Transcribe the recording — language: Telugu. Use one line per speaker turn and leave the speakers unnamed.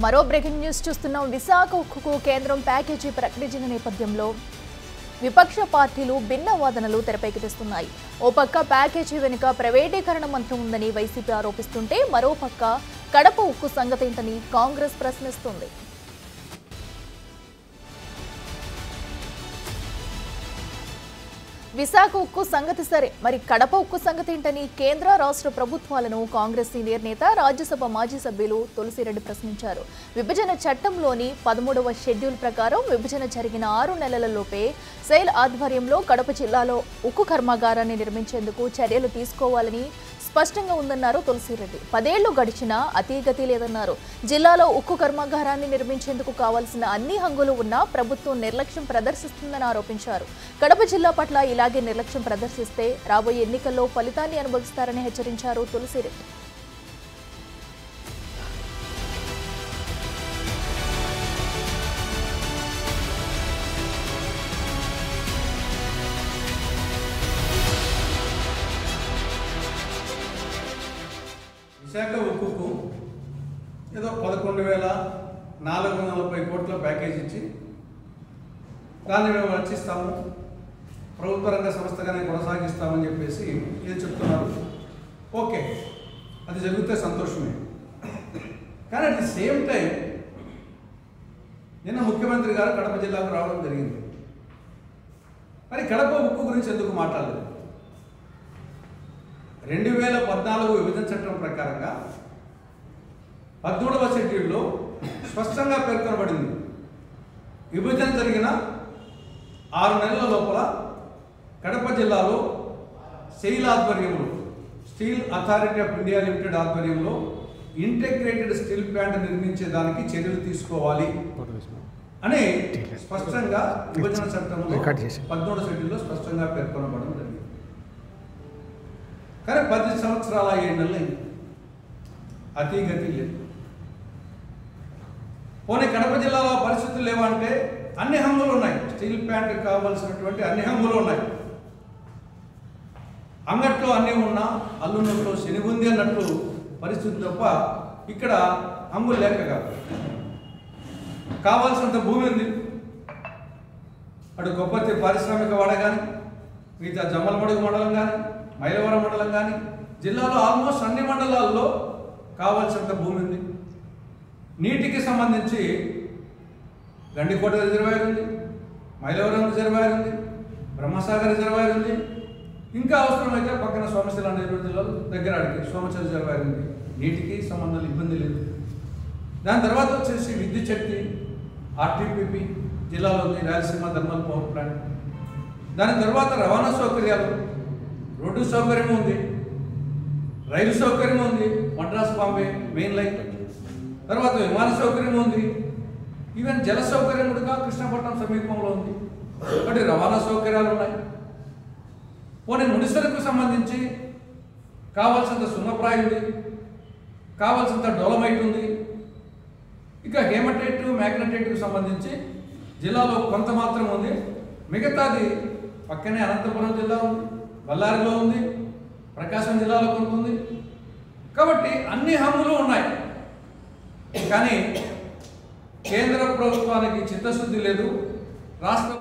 మరో బ్రేకింగ్ న్యూస్ చూస్తున్నాం. విశాఖ ఉక్కుకు కేంద్రం ప్యాకేజీ ప్రకటించిన నేపథ్యంలో విపక్ష పార్టీలు భిన్న వాదనలు తెరపైకి తెస్తున్నాయి. ఓ పక్క ప్యాకేజీ వెనుక ప్రైవేటీకరణ మంత్రం ఉందని వైసీపీ ఆరోపిస్తుంటే, మరో పక్క కడప ఉక్కు సంగతేంటని కాంగ్రెస్ ప్రశ్నిస్తుంది. విశాఖ ఉక్కు సంగతి సరే, మరి కడప ఉక్కు సంగతి ఏంటని కేంద్ర రాష్ట్ర ప్రభుత్వాలను కాంగ్రెస్ సీనియర్ నేత, రాజ్యసభ మాజీ సభ్యులు తులసిరెడ్డి ప్రశ్నించారు. విభజన చట్టంలోని 13వ షెడ్యూల్ ప్రకారం విభజన జరిగిన 6 నెలలలోపే సెయిల్ ఆధ్వర్యంలో కడప జిల్లాలో ఉక్కు కర్మాగారాన్ని నిర్మించేందుకు చర్యలు తీసుకోవాలని స్పష్టంగా ఉందన్నారు తులసిరెడ్డి. 10 ఏళ్లు గడిచినా అతీగతి లేదన్నారు. జిల్లాలో ఉక్కు కర్మాగారాన్ని నిర్మించేందుకు కావాల్సిన అన్ని హంగులు ఉన్నా ప్రభుత్వం నిర్లక్ష్యం ప్రదర్శిస్తుందని ఆరోపించారు. కడప జిల్లా పట్ల ఇలాగే నిర్లక్ష్యం ప్రదర్శిస్తే రాబోయే ఎన్నికల్లో ఫలితాన్ని అనుభవిస్తారని హెచ్చరించారు తులసిరెడ్డి.
విశాఖ ఉక్కుకు ఏదో 11,440 కోట్ల ప్యాకేజ్ ఇచ్చి దాన్ని మేము రచిస్తాము, ప్రభుత్వ రంగ సంస్థగానే కొనసాగిస్తామని చెప్పేసి ఇది చెప్తున్నారు. ఓకే, అది జరిగితే సంతోషమే. కానీ అట్ ది సేమ్ టైం నిన్న ముఖ్యమంత్రి గారు కడప జిల్లాకు రావడం జరిగింది. మరి కడప ఉక్కు గురించి ఎందుకు మాట్లాడలేదు? 2014 విభజన చట్టం ప్రకారంగా 13వ షెడ్యూల్లో స్పష్టంగా పేర్కొనబడింది, విభజన జరిగిన 6 నెలల లోపల కడప జిల్లాలో సెయిల్ ఆధ్వర్యంలో, steel authority of India limited ఆధ్వర్యంలో ఇంటిగ్రేటెడ్ స్టీల్ ప్లాంట్ నిర్మించేదానికి చర్యలు తీసుకోవాలి అని స్పష్టంగా విభజన చట్టంలో 13వ షెడ్యూల్లో స్పష్టంగా పేర్కొనబడడం జరిగింది. కానీ 10 సంవత్సరాల 7 నెలలు అతీగతి లేదు. పోనీ కడప జిల్లాలో పరిస్థితులు లేవంటే అన్ని హంగులు ఉన్నాయి. స్టీల్ ప్లాంట్ కావాల్సినటువంటి అన్ని హంగులు ఉన్నాయి. అంగట్లో అన్నీ ఉన్నా అల్లున్నట్లో శనిగుంది అన్నట్లు పరిస్థితి తప్ప ఇక్కడ హంగులు లేక కాదు. కావాల్సినంత భూమి ఉంది. అటు గొప్పతి పారిశ్రామిక వాడ కానీ, మిగతా జమ్మలమడుగు మండలం కానీ, మైలవరం మండలం కానీ, జిల్లాలో ఆల్మోస్ట్ అన్ని మండలాల్లో కావాల్సినంత భూమి ఉంది. నీటికి సంబంధించి గండికోట రిజర్వాయర్ ఉంది, మైలవరం రిజర్వాయర్ ఉంది, బ్రహ్మసాగర్ రిజర్వాయర్ ఉంది. ఇంకా అవసరమైతే పక్కన సోమశిల నెల్లూరు జిల్లాలో దగ్గర అడిగి సోమశిల రిజర్వాయర్ ఉంది. నీటికి సంబంధాలు ఇబ్బంది లేదు. దాని తర్వాత వచ్చేసి విద్యుత్ శక్తి ఆర్టీపీపీ జిల్లాలో ఉంది, రాయలసీమ థర్మల్ పవర్ ప్లాంట్. దాని తర్వాత రవాణా సౌకర్యాలు, రోడ్డు సౌకర్యం ఉంది, రైలు సౌకర్యం ఉంది, మద్రాస్ బాంబే మెయిన్ లైన్. తర్వాత విమాన సౌకర్యం ఉంది, ఈవెన్ జల సౌకర్యం కూడా కృష్ణపట్నం సమీపంలో ఉంది. ఒకటి రవాణా సౌకర్యాలు ఉన్నాయి. పోనీ ముడిసరుకు సంబంధించి కావాల్సినంత సున్నప్రాయి ఉంది, కావాల్సినంత డోలమైట్ ఉంది. ఇక హేమటైట్ మ్యాగ్నటైట్కు సంబంధించి జిల్లాలో కొంత మాత్రం ఉంది. మిగతాది పక్కనే అనంతపురం జిల్లా ఉంది, బళ్ళారిలో ఉంది, ప్రకాశం జిల్లాలో కొంత ఉంది. కాబట్టి అన్ని హంగులు ఉన్నాయి. కానీ కేంద్ర ప్రభుత్వానికి చిత్తశుద్ధి లేదు. రాష్ట్ర